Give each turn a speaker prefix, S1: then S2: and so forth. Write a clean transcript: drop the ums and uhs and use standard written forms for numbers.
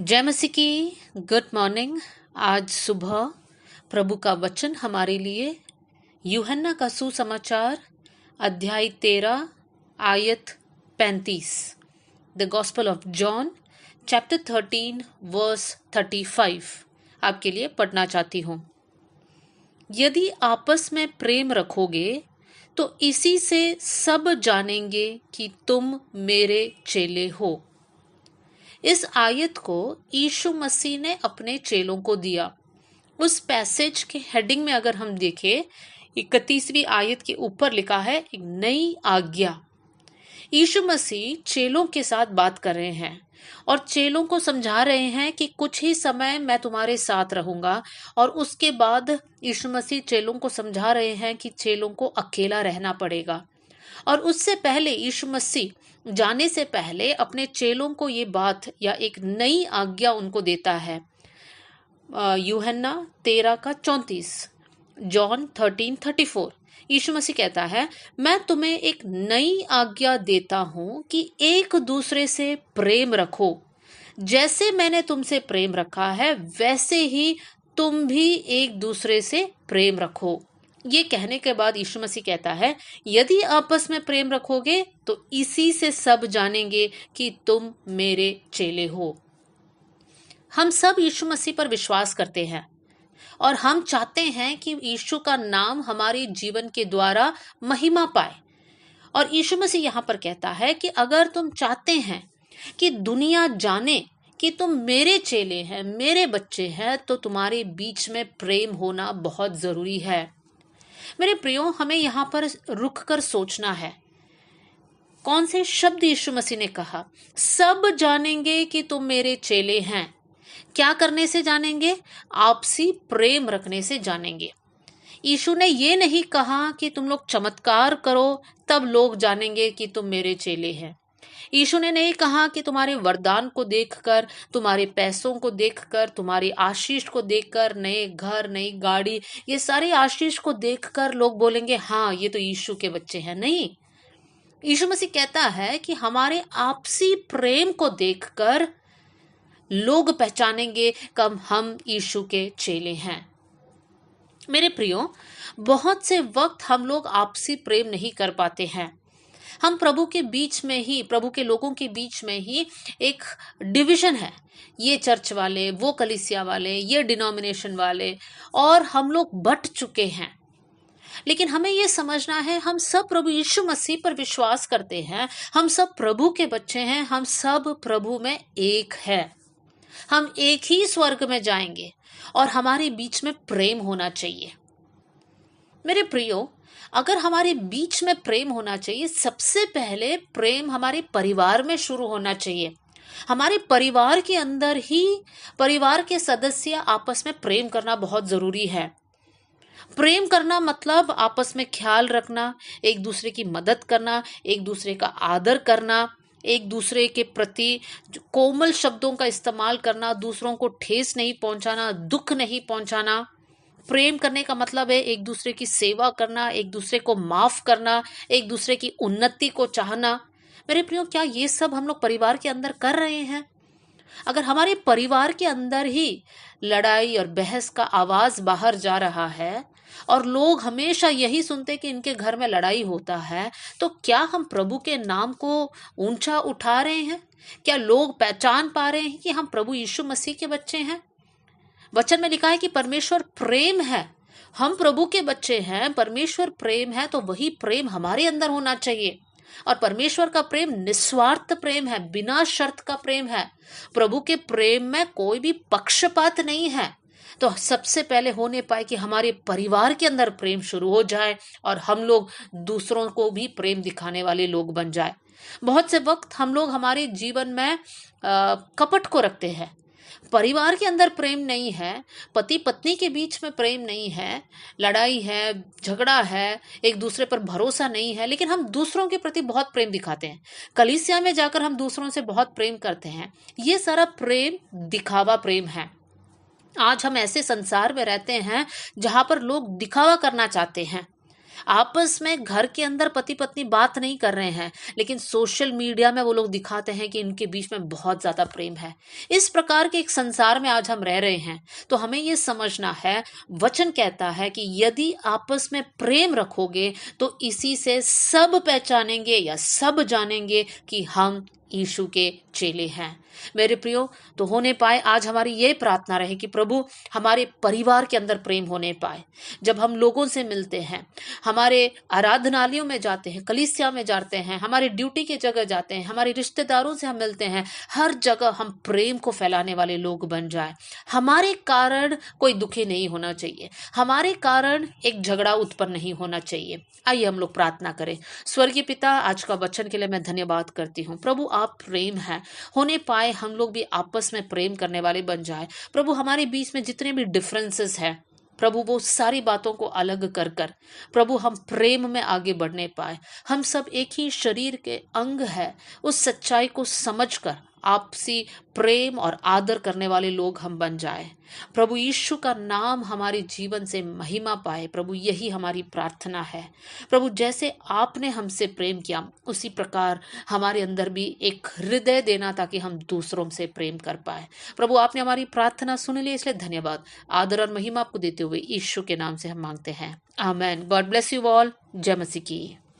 S1: जय मसीह की गुड मॉर्निंग। आज सुबह प्रभु का वचन हमारे लिए यूहन्ना का सुसमाचार अध्याय 13 आयत 35। The gospel of John chapter 13 verse 35 आपके लिए पढ़ना चाहती हूँ। यदि आपस में प्रेम रखोगे तो इसी से सब जानेंगे कि तुम मेरे चेले हो। इस आयत को यीशु मसीह ने अपने चेलों को दिया। उस पैसेज के हेडिंग में अगर हम देखें, 31वीं आयत के ऊपर लिखा है एक नई आज्ञा। यीशु मसीह चेलों के साथ बात कर रहे हैं और चेलों को समझा रहे हैं कि कुछ ही समय मैं तुम्हारे साथ रहूंगा। और उसके बाद यीशु मसीह चेलों को समझा रहे हैं कि चेलों को अकेला रहना पड़ेगा। और उससे पहले यीशु मसीह जाने से पहले अपने चेलों को ये बात या एक नई आज्ञा उनको देता है। यूहन्ना 13:34, जॉन 13:34। यीशु मसीह कहता है, मैं तुम्हें एक नई आज्ञा देता हूं कि एक दूसरे से प्रेम रखो। जैसे मैंने तुमसे प्रेम रखा है वैसे ही तुम भी एक दूसरे से प्रेम रखो। ये कहने के बाद यीशु मसीह कहता है, यदि आपस में प्रेम रखोगे तो इसी से सब जानेंगे कि तुम मेरे चेले हो। हम सब यीशु मसीह पर विश्वास करते हैं और हम चाहते हैं कि यीशु का नाम हमारे जीवन के द्वारा महिमा पाए। और यीशु मसीह यहाँ पर कहता है कि अगर तुम चाहते हैं कि दुनिया जाने कि तुम मेरे चेले हैं, मेरे बच्चे हैं, तो तुम्हारे बीच में प्रेम होना बहुत जरूरी है। मेरे प्रियो, हमें यहाँ पर रुक कर सोचना है, कौन से शब्द यीशु मसीह ने कहा? सब जानेंगे कि तुम मेरे चेले हैं। क्या करने से जानेंगे? आपसी प्रेम रखने से जानेंगे। यीशु ने ये नहीं कहा कि तुम लोग चमत्कार करो तब लोग जानेंगे कि तुम मेरे चेले हैं। यीशु ने नहीं कहा कि तुम्हारे वरदान को देखकर, तुम्हारे पैसों को देखकर, तुम्हारी आशीष को देखकर, नए घर, नई गाड़ी, ये सारे आशीष को देखकर लोग बोलेंगे हाँ ये तो यीशु के बच्चे हैं। नहीं, यीशु मसीह कहता है कि हमारे आपसी प्रेम को देखकर लोग पहचानेंगे कब हम यीशु के चेले हैं। मेरे प्रियो, बहुत से वक्त हम लोग आपसी प्रेम नहीं कर पाते हैं। हम प्रभु के बीच में ही, प्रभु के लोगों के बीच में ही एक डिवीजन है। ये चर्च वाले, वो कलीसिया वाले, ये डिनोमिनेशन वाले, और हम लोग बट चुके हैं। लेकिन हमें ये समझना है, हम सब प्रभु यीशु मसीह पर विश्वास करते हैं, हम सब प्रभु के बच्चे हैं, हम सब प्रभु में एक है। हम एक ही स्वर्ग में जाएंगे और हमारे बीच में प्रेम होना चाहिए। मेरे प्रियो, अगर हमारे बीच में प्रेम होना चाहिए, सबसे पहले प्रेम हमारे परिवार में शुरू होना चाहिए। हमारे परिवार के अंदर ही परिवार के सदस्य आपस में प्रेम करना बहुत जरूरी है। प्रेम करना मतलब आपस में ख्याल रखना, एक दूसरे की मदद करना, एक दूसरे का आदर करना, एक दूसरे के प्रति कोमल शब्दों का इस्तेमाल करना, दूसरों को ठेस नहीं पहुंचाना, दुख नहीं पहुंचाना। प्रेम करने का मतलब है एक दूसरे की सेवा करना, एक दूसरे को माफ करना, एक दूसरे की उन्नति को चाहना। मेरे प्रियो, क्या ये सब हम लोग परिवार के अंदर कर रहे हैं? अगर हमारे परिवार के अंदर ही लड़ाई और बहस का आवाज बाहर जा रहा है और लोग हमेशा यही सुनते कि इनके घर में लड़ाई होता है, तो क्या हम प्रभु के नाम को ऊंचा उठा रहे हैं? क्या लोग पहचान पा रहे हैं कि हम प्रभु यीशु मसीह के बच्चे हैं? वचन में लिखा है कि परमेश्वर प्रेम है। हम प्रभु के बच्चे हैं, परमेश्वर प्रेम है, तो वही प्रेम हमारे अंदर होना चाहिए। और परमेश्वर का प्रेम निस्वार्थ प्रेम है, बिना शर्त का प्रेम है। प्रभु के प्रेम में कोई भी पक्षपात नहीं है। तो सबसे पहले होने पाए कि हमारे परिवार के अंदर प्रेम शुरू हो जाए और हम लोग दूसरों को भी प्रेम दिखाने वाले लोग बन जाए। बहुत से वक्त हम लोग हमारे जीवन में कपट को रखते हैं। परिवार के अंदर प्रेम नहीं है, पति पत्नी के बीच में प्रेम नहीं है, लड़ाई है, झगड़ा है, एक दूसरे पर भरोसा नहीं है, लेकिन हम दूसरों के प्रति बहुत प्रेम दिखाते हैं। कलीसिया में जाकर हम दूसरों से बहुत प्रेम करते हैं। ये सारा प्रेम दिखावा प्रेम है। आज हम ऐसे संसार में रहते हैं जहां पर लोग दिखावा करना चाहते हैं। आपस में घर के अंदर पति पत्नी बात नहीं कर रहे हैं, लेकिन सोशल मीडिया में वो लोग दिखाते हैं कि इनके बीच में बहुत ज्यादा प्रेम है। इस प्रकार के एक संसार में आज हम रह रहे हैं, तो हमें ये समझना है, वचन कहता है कि यदि आपस में प्रेम रखोगे तो इसी से सब पहचानेंगे या सब जानेंगे कि हम यीशु के चेले हैं। मेरे प्रियो, तो होने पाए आज हमारी ये प्रार्थना रहे कि प्रभु हमारे परिवार के अंदर प्रेम होने पाए। जब हम लोगों से मिलते हैं, हमारे आराधनालयों में जाते हैं, कलीसिया में जाते हैं, हमारे ड्यूटी के जगह जाते हैं, हमारे रिश्तेदारों से हम मिलते हैं, हर जगह हम प्रेम को फैलाने वाले लोग बन जाए। हमारे कारण कोई दुखी नहीं होना चाहिए, हमारे कारण एक झगड़ा उत्पन्न नहीं होना चाहिए। आइए हम लोग प्रार्थना करें। स्वर्गीय पिता, आज का वचन के लिए मैं धन्यवाद करती हूँ। प्रभु आप प्रेम हैं, होने पाए हम लोग भी आपस में प्रेम करने वाले बन जाए। प्रभु हमारे बीच में जितने भी डिफरेंसेस हैं प्रभु, वो सारी बातों को अलग कर कर प्रभु हम प्रेम में आगे बढ़ने पाए। हम सब एक ही शरीर के अंग है, उस सच्चाई को समझकर आपसी प्रेम और आदर करने वाले लोग हम बन जाए। प्रभु यीशु का नाम हमारे जीवन से महिमा पाए। प्रभु यही हमारी प्रार्थना है। प्रभु जैसे आपने हमसे प्रेम किया, उसी प्रकार हमारे अंदर भी एक हृदय देना ताकि हम दूसरों से प्रेम कर पाए। प्रभु आपने हमारी प्रार्थना सुन ली, इसलिए धन्यवाद। आदर और महिमा आपको देते हुए यीशु के नाम से हम मांगते हैं, आमेन। God bless you all. जय मसीह की।